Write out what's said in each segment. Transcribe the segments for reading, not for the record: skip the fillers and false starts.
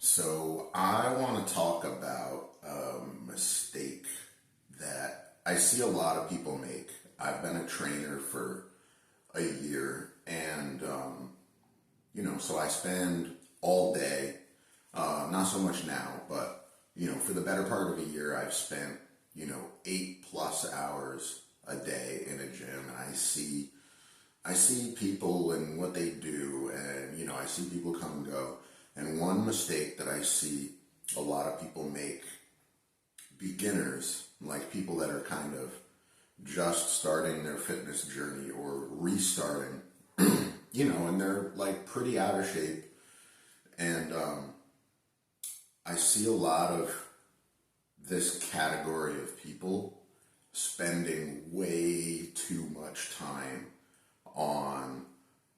So I want to talk about a mistake that I see a lot of people make. I've been a trainer for a year, and so I spend all day, not so much now, but for the better part of a year, I've spent 8+ hours a day in a gym, and I see people and what they do, and I see people come and go. And one mistake that I see a lot of people make, beginners, like people that are kind of just starting their fitness journey or restarting, and they're like pretty out of shape. And I see a lot of this category of people spending way too much time on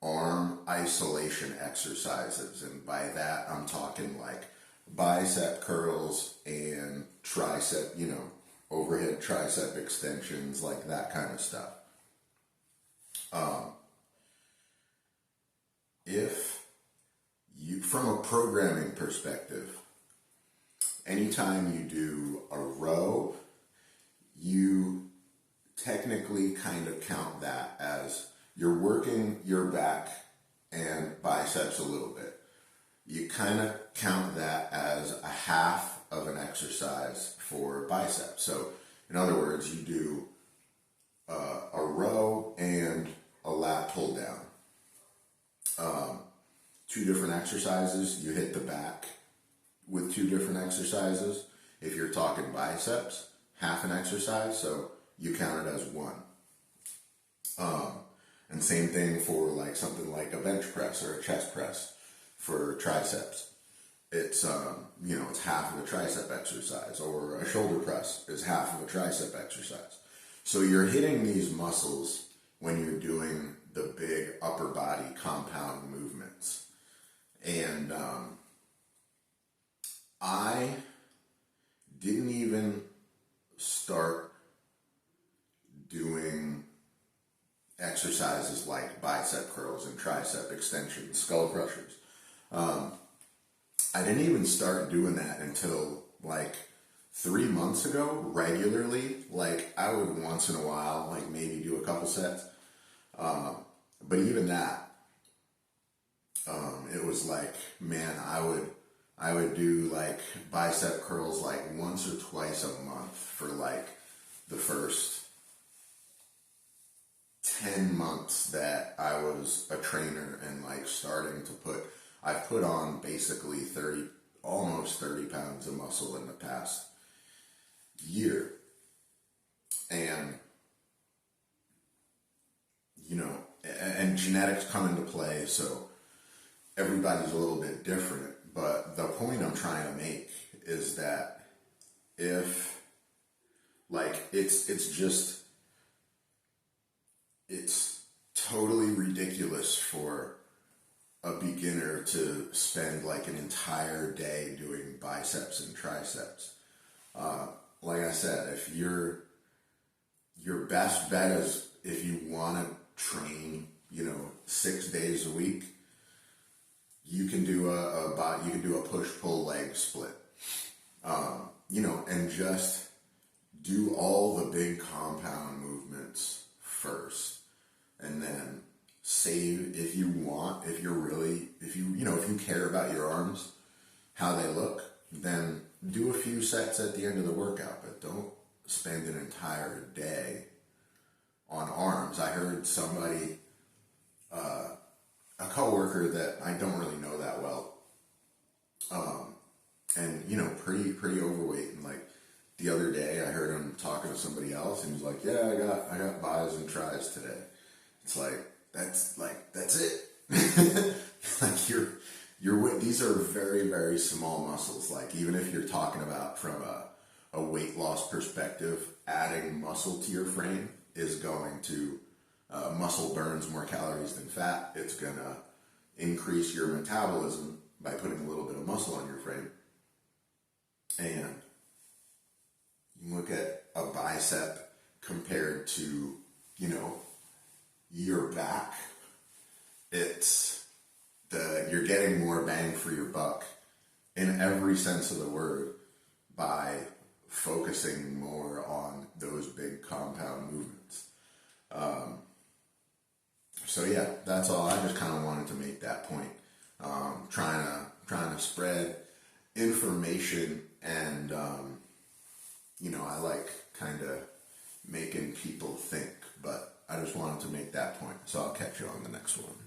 arm isolation exercises, and by that I'm talking like bicep curls and tricep, overhead tricep extensions, like that kind of stuff. If you, from a programming perspective, anytime you do a row, you technically kind of count that as you're working your back and biceps a little bit. You kind of count that as a half of an exercise for biceps. So, in other words, you do a row and a lat pull down. Two different exercises. You hit the back with two different exercises. If you're talking biceps, half an exercise, so you count it as one. And same thing for like something like a bench press or a chest press for triceps. It's it's half of a tricep exercise, or a shoulder press is half of a tricep exercise. So you're hitting these muscles when you're doing the big upper body compound movements. And I didn't even start doing exercises like bicep curls and tricep extensions, skull crushers. I didn't even start doing that until like 3 months ago, regularly. Like I would once in a while, like maybe do a couple sets. But even that, it was like, man, I would do like bicep curls like once or twice a month for like the first 10 months that I was a trainer, and like starting to I've put on basically almost 30 pounds of muscle in the past year. And, and genetics come into play, so everybody's a little bit different. But the point I'm trying to make is that if, like, it's totally ridiculous for a beginner to spend like an entire day doing biceps and triceps. Like I said, if your best bet is, if you want to train, 6 days a week, you can do a push-pull leg split, and just do all the big compound movements first, and then save, if you care about your arms, how they look, then do a few sets at the end of the workout, but don't spend an entire day on arms. I heard somebody, a coworker that I don't really know that well, and pretty overweight, and like the other day I heard him talking to somebody else, and he was like, yeah, I got bis and tris today. It's like, that's it. Like these are very, very small muscles. Like, even if you're talking about from a weight loss perspective, adding muscle to your frame is going to, muscle burns more calories than fat. It's going to increase your metabolism by putting a little bit of muscle on your frame. And you look at a bicep compared to, your back, you're getting more bang for your buck in every sense of the word by focusing more on those big compound movements. So yeah, that's all. I just kind of wanted to make that point. Trying to spread information, and I like kind of making people think. But I just wanted to make that point. So I'll catch you on the next one.